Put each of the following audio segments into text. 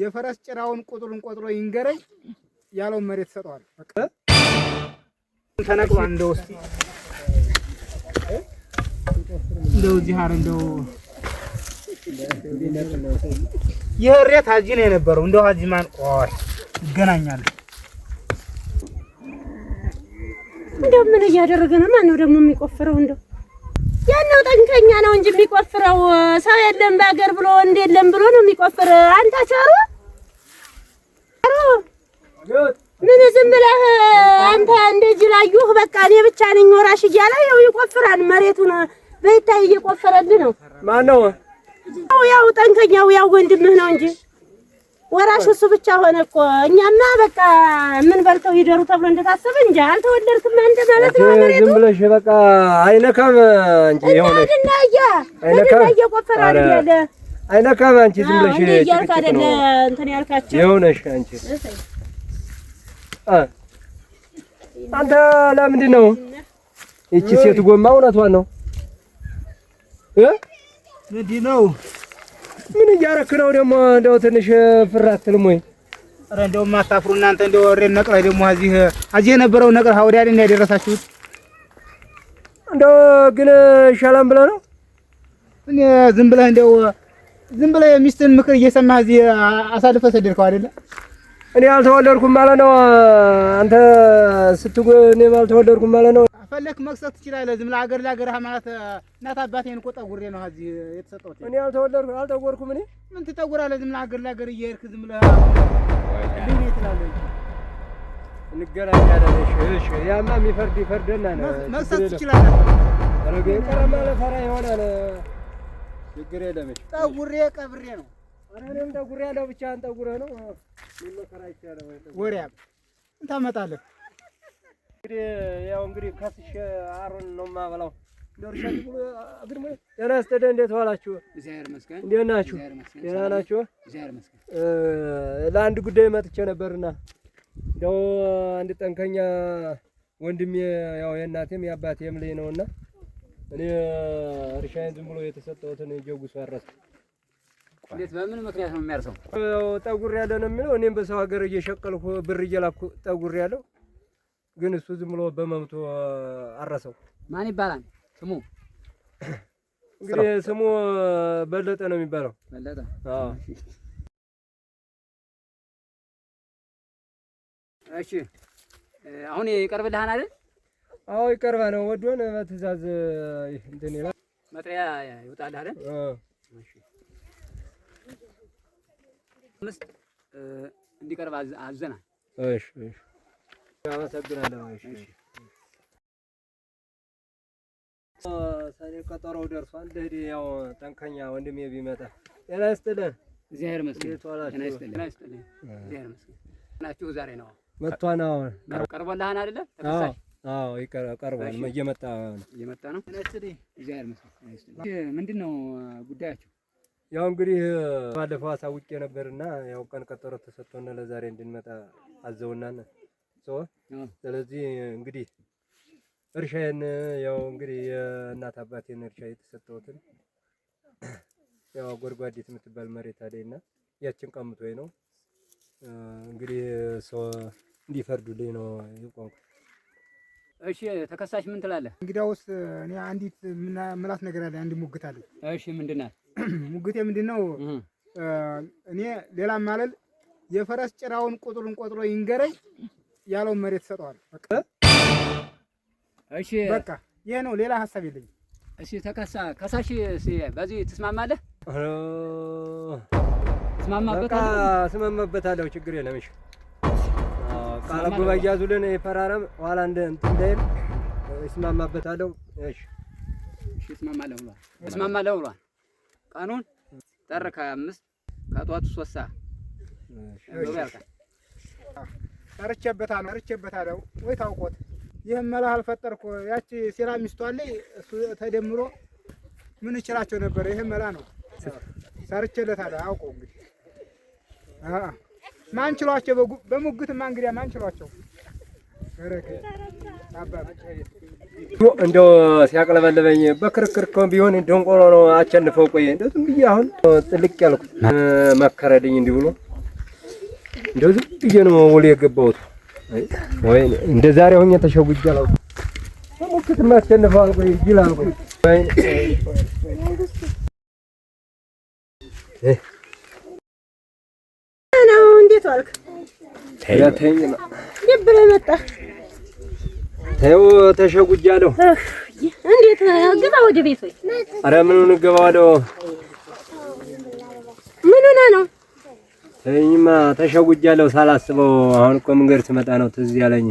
የፈረስ ጭራውን ቁጥሩን ቆጥሮ ይንገረኝ ያለው መሬት ሰጠዋል። በቃ ተነቅሏል። እንደው እስቲ እንደው እዚህ አረ እንደው የሬት ሀጂ ነው የነበረው። እንደው ሀጂ ማን ቆይ ይገናኛል። እንደው ምን እያደረገ ነው? ማን ነው ደግሞ የሚቆፍረው? እንደው ያለው ጠንከኛ ነው እንጂ የሚቆፍረው ሰው የለም በአገር ብሎ ወንድ የለም ብሎ ነው የሚቆፍር። አንተ ቻሩ ምን ዝም ብለህ አንተ እንደዚህ ላዩህ በቃ እኔ ብቻ ነኝ ወራሽ እያለ ያው ይቆፍራል። መሬቱን በይታይ እየቆፈረልህ ነው። ማን ነው? ያው ጠንከኛው ያው ወንድምህ ነው እንጂ ወራሽ እሱ ብቻ ሆነ እኮ። እኛማ በቃ ምን በልተው ይደሩ ተብሎ እንደታሰበ እንጂ አልተወለድክም አንተ ማለት ነው። መሬቱ ዝም ብለሽ በቃ አይነካም እንጂ ይሆነሽ አይነካም እየቆፈረ አይደለ አይነካም አንቺ ዝም ብለሽ እያልክ አይደለ እንትን ያልካቸው ይሆነሽ አንቺ አንተ ለምንድን ነው እቺ ሴት ጎማ እውነቷን ነው ምንድን ነው? ምን እያረክ ነው ደግሞ? እንደው ትንሽ ፍራት ልም ወይ? ኧረ እንደው ማታፍሩ እናንተ እንደው ወሬን ነቅለህ ደግሞ እዚህ የነበረው ነገር ወዲያ አይደል ያደረሳችሁት? እንደው ግን ይሻላል ብለህ ነው? እኔ ዝም ብለህ የሚስትህን ምክር እየሰማህ እዚህ አሳልፈህ ሰደድከው አይደለ? እኔ አልተወለድኩም ማለት ነው። አንተ እኔ አልተወለድኩም ማለት ነው። ፈለክ መክሰት ትችላለህ። ዝም ብለህ ለአገር ማለት እናት አባቴን እኮ ጠጉሬ ነው እዚህ የተሰጠሁት። እኔ አልተወለድኩም። እኔ ምን ትጠጉራለህ? ዝም ብለህ ለአገር እየሄድክ ዝም ብለህ ልኝ ትላለህ። እንገናኛለን። እሺ ያማ የሚፈርድ ይፈርደና መክሰት ትችላለህ። ረገ ቀረማ ለፈራ ይሆናል። ችግር የለም። ጠጉሬ ቀብሬ ነው። እኔም ጠጉሬ ያለው ብቻ አንተ ጠጉረህ ነው። ምን መከራ ይቻላል ወይ? ወሬያም እንታመጣለህ። እንግዲህ ከስሽ አሮን ነው የማበላው። ደርሻት ብሎ አግድሞ ደህና ስተደ እንዴት ዋላችሁ? እግዚአብሔር ይመስገን። እንዴት ናችሁ? ደህና ናችሁ? እግዚአብሔር ይመስገን። ለአንድ ጉዳይ መጥቼ ነበርና እንደው አንድ ጠንከኛ ወንድሜ ያው የእናቴም የአባቴም ልጅ ነውና እኔ እርሻዬን ዝም ብሎ የተሰጠሁትን ጀጉስ አረሰ። እንዴት በምን ምክንያት ነው የሚያርሰው? ጠጉር ያለ ነው የሚለው። እኔም በሰው ሀገር እየሸቀልኩ ብር እየላኩ ጠጉር ያለው ግን እሱ ዝም ብሎ በመምቶ አረሰው። ማን ይባላል ስሙ? እንግዲህ ስሙ በለጠ ነው የሚባለው። በለጠ? አዎ። እሺ አሁን ይቀርብልሃል አይደል? አዎ ይቀርባ ነው። ወዶን በትእዛዝ እንትን ይላል። መጥሪያ ይወጣል አይደል? አዎ። እሺ እንዲቀርብ አዘናል። እሺ እሺ አመሰግናለሁ። እሺ ሰኔ ቀጠሮው ደርሷል። እንደ ያው ጠንከኛ ወንድሜ ቢመጣ ጤና ይስጥልን። እግዚአብሔር ይመስገን። ጤና ይስጥልን። እግዚአብሔር ይመስገን። ናችሁ ዛሬ ነው መጥቷን አሁን ቀርቦልሃል አይደለ? ተከሳሽ? አዎ ቀርቧል። እየመጣ ነው። ጤና ይስጥልኝ። እግዚአብሔር ይመስገን። ምንድን ነው ጉዳያችሁ? ያው እንግዲህ ባለፈው አሳውቄ ነበርና ያው ቀን ቀጠሮ ተሰጥቶና ለዛሬ እንድንመጣ አዘውናል። ስለዚህ እንግዲህ እርሻዬን ያው እንግዲህ የእናት አባቴን እርሻ የተሰጠሁትን ያው ጎድጓዴት የምትባል መሬት አለኝና ያችን ቀምቶኝ ነው እንግዲህ ሰው እንዲፈርዱልኝ ነው የቆምኩ። እሺ ተከሳሽ ምን ትላለህ? እንግዲያውስ እኔ አንዲት ምላት ነገር አለ። አንድ ሙግት አለ። እሺ ምንድናት? ሙግቴ ምንድነው? እኔ ሌላ ማለል የፈረስ ጭራውን ቁጥሩን ቆጥሮ ይንገረኝ ያለው መሬት ሰጠዋል። በቃ እሺ በቃ ይሄ ነው። ሌላ ሐሳብ የለኝም። እሺ ከሳሽ በዚህ ትስማማለህ? እስማማበታለሁ። ችግር የለም። እሺ ቃል ጉባኤ ያዙልን የፈራረም ኋላ እንትን እንዳይል እስማማበታለሁ። እሺ እስማማለሁ ብሏል። ቀኑን ጥር 25 ከጧቱ 3 ሰዓት ሰርቼበታለሁ ወይ ታውቆት ይህም መላ አልፈጠርኩ። ያቺ ሴራ ሚስቱ አለኝ እሱ ተደምሮ ምን እችላቸው ነበር? ይሄ መላ ነው ሰርቼለታለሁ። አውቀው እንግዲህ ማን ችሏቸው በሙግትማ እንግዲያ ማን ችሏቸው? እንደው ሲያቅለበልበኝ በክርክር እኮ ቢሆን ደንቆሮ ነው አቸንፈው። ቆየ እንደው ዝም ብዬ አሁን ጥልቅ ያልኩ መከረልኝ እንዲህ ብሎ እንደው ዝም ብዬ ነው ወሌ የገባሁት። ወይ እንደ ዛሬ ሆኜ ተሸጉጄ አላውቅም። ሙክት ማስቸንፈው አልቆይ ይላል ቆይ ነው። እንዴት ዋልክ? ተይኝ እንዴት ብለህ መጣህ? ተይው ተሸጉጃለሁ። እንዴት ግባ ወደ ቤት ወይ? ኧረ ምኑን እገባዋለሁ? ምን ሆነህ ነው? ተይኝማ ተሸጉጃለሁ ሳላስበው። አሁን እኮ መንገድ ስመጣ ነው ትዝ ያለኝ።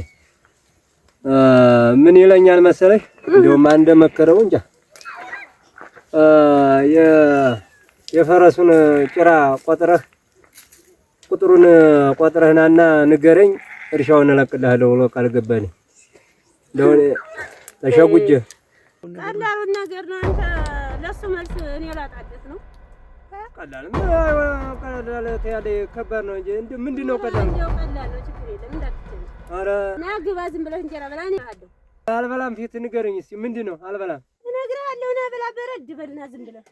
ምን ይለኛል መሰለሽ? እንደውም አንድ መከረው እንጃ የፈረሱን ጭራ ቆጥረህ ቁጥሩን ቆጥረህ ናና ንገረኝ እርሻውን እለቅልሃለሁ ብሎ ቃል ገባልኝ። እንደው ተሸጉጄ ቀላሉን ነገር ነው። አንተ ለሱ መልስ እኔ ላጣደት ነው። ቀላል ያለ ከባድ ነው እንጂ ምንድን ነው ቀላል? እንደው ቀላል ነው፣ ችግር የለም እንዳትችል። ኧረ ና ግባ፣ ዝም ብለህ እንጀራ በላ። እኔ አለሁ። አልበላም። ፊት ንገረኝ እስኪ ምንድን ነው? አልበላም እነግርሃለሁ። ና በላ፣ በረድ በልና ዝም ብለህ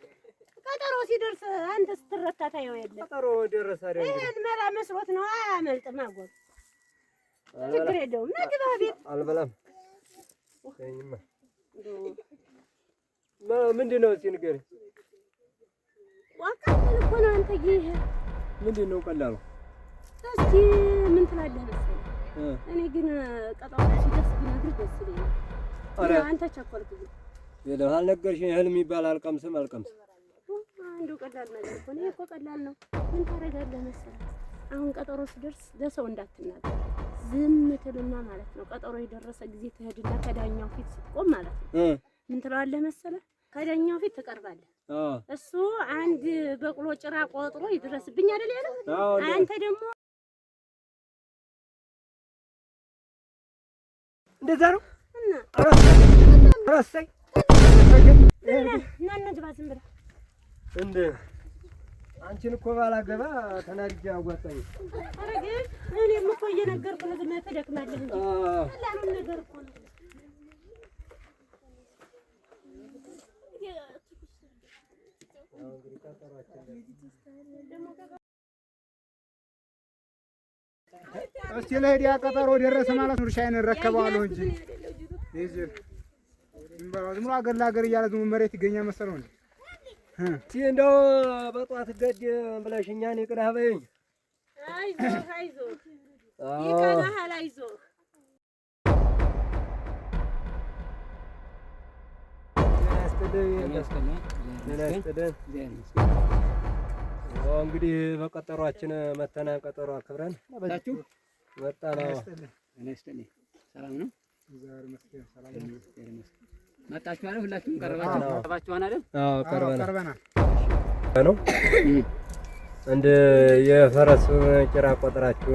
ቀጠሮ ሲደርስ አንተ ስትረታ ታየው የለ። ቀጠሮ ደረሰ አይደል? ይሄን መላ መስሎት ነው። አያመልጥም። አጎር ችግር የለውም። ና ግባ ቤት። አልበላም። ተይኝማ ምንድን ነው እስኪ ንገረኝ። ዋቃል እኮ ነው አንተ ይሄ ምንድን ነው ቀላሉ? እስኪ ምን ትላለህ መሰለኝ? እኔ ግን ቀጠሮ ሲደርስ ብነግርህ ደስ ይለኛል። ኧረ አንተ ቸኮልክ ግን የለም አልነገርሽኝ። እህል የሚባል አልቀምስም። እንደው ቀላል ነገር እኮ ነው። እኮ ቀላል ነው። ምን ታደርጋለህ መሰለህ? አሁን ቀጠሮ ሲደርስ ለሰው እንዳትናገር ዝም ትልና ማለት ነው። ቀጠሮ የደረሰ ጊዜ ትሄድና ከዳኛው ፊት ስትቆም ማለት ነው ምን ትለዋለህ መሰለህ? ከዳኛው ፊት ትቀርባለህ። እሱ አንድ በቅሎ ጭራ ቆጥሮ ይድረስብኝ አይደል ያለው? አንተ ደግሞ እንደዛ ነው እና አራሳይ እና እንግባ ዝም ብለህ እንደ አንቺን እኮ ባላገባ ተናድጄ አጓጣኝ። ኧረ ግን እኔም እኮ እየነገርኩህ ነው። ዝም ብለህ ትደክማለህ እንጂ ቀላሉን ነገር እኮ ነው። እስኪ ለሄድ ያ ቀጠሮ ደረሰ ማለት ነው። እርሻዬን እረከበዋለሁ እንጂ ዝም ብሎ አገር ለአገር እያለ ዝም መሬት ይገኛል መሰለው እንዴ? እንደው በጧት ገድ ብለሽኛል። ይቅናህ በይኝ። አይዞህ አይዞህ ይቀናሃል። አይዞህ እንግዲህ በቀጠሯችን መተና ቀጠሮ አክብረን መጣን። ሰላም ነው። መጣችሁ አይደል? ሁላችሁም ቀርባችኋል አይደል? አዎ ቀርበናል ነው። እንደ የፈረስ ጭራ ቆጥራችሁ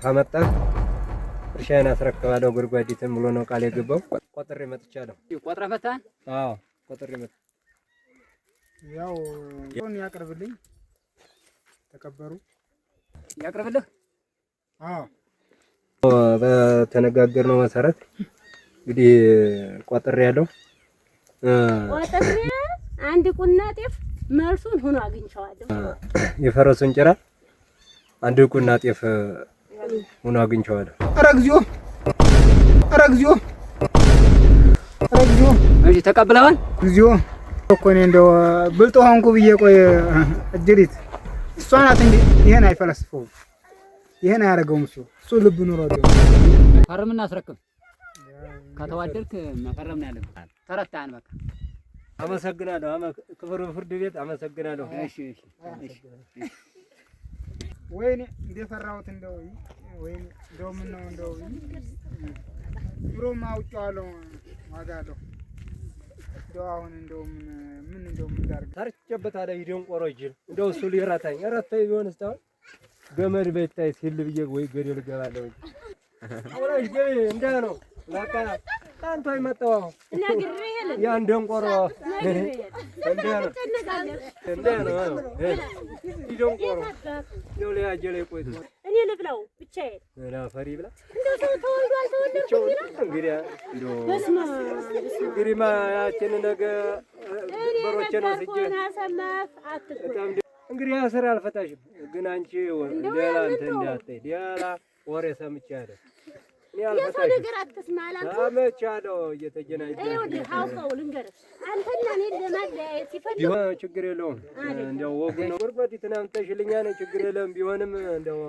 ከመጣህ እርሻዬን አስረክባለሁ ጉድጓዲትን ብሎ ነው ቃል የገባው። ቆጥሬ መጥቻለሁ። ቆጥረህ መጣህ? አዎ ቆጥሬ መጣ። ያው ሆን ያቀርብልኝ ተከበሩ ያቀርብልህ። አዎ በተነጋገርነው መሰረት እንግዲህ ቆጥሬ ያለው ቆጥሬ አንድ ቁና ጤፍ መልሱን ሆኖ አግኝቼዋለሁ። የፈረሱን ጭራ አንድ ቁና ጤፍ ሆኖ አግኝቼዋለሁ። ኧረ እግዚኦ! ኧረ እግዚኦ! ኧረ እግዚኦ! እሺ ተቀብለዋል? እግዚኦ እኮ እኔ እንደው ብልጥ ሆንኩ ብዬ ቆይ እጅሪት እሷ ናት እንጂ ይሄን አይፈለስፈውም። ይሄን አያደርገውም እሱ ልብ ኑሮ ነው። ፈርምና አስረክብ። ከተዋደድክ መፈረም ነው ያለብህ። ተረታን በቃ። አመሰግናለሁ። ክብር ፍርድ ቤት አመሰግናለሁ። እሺ ወይኔ እንደፈራሁት እንደው ወይኔ እንደው ምን ነው እንደው ድሮም አውቄዋለሁ ዋጋ አለው። እንደው አሁን እንደው ምን ላድርግ ታርጨበታለህ። ይደንቆሮ ይችል እንደው እሱ ሊረታኝ ረታኝ ቢሆን እስካሁን ገመድ በይታይ ሲል ብዬ ወይ ገደል እገባለሁ እንጂ አውራሽ ገቢ እንደ ነው በቃ ታንቶ ይመጣው ያን ደንቆሮ እንደ ነው ይደንቆሮ ነው ለያጀለ ቆይቶ እኔ ልብላው ብቻዬን እና ፈሪ ብላ እንደው ሰው ተወልዶ አልተወለድኩም ይላል። እንግዲህ እንደው እንግዲህ ያችን ነገ በሮቼ ነው ስጄ ሰማህ አትቆይ እንግዲህ ስራ አልፈታሽም። ግን አንቺ ሌላ እንትን እንዳትዪ ሌላ ወሬ ሰምቻለሁ። እኔ የሰው ነገር አትስማ አላልኩም? ሰምቻለሁ። እየተገናኘን ይኸውልህ አውቀው ልንገርህ፣ አንተና እኔን ለማለያየት ሲፈልግ ቢሆን ችግር የለውም። እንደው ወጉ ነው። ጉርበዲትን አምጥተሽልኛል ችግር የለም። ቢሆንም እንደው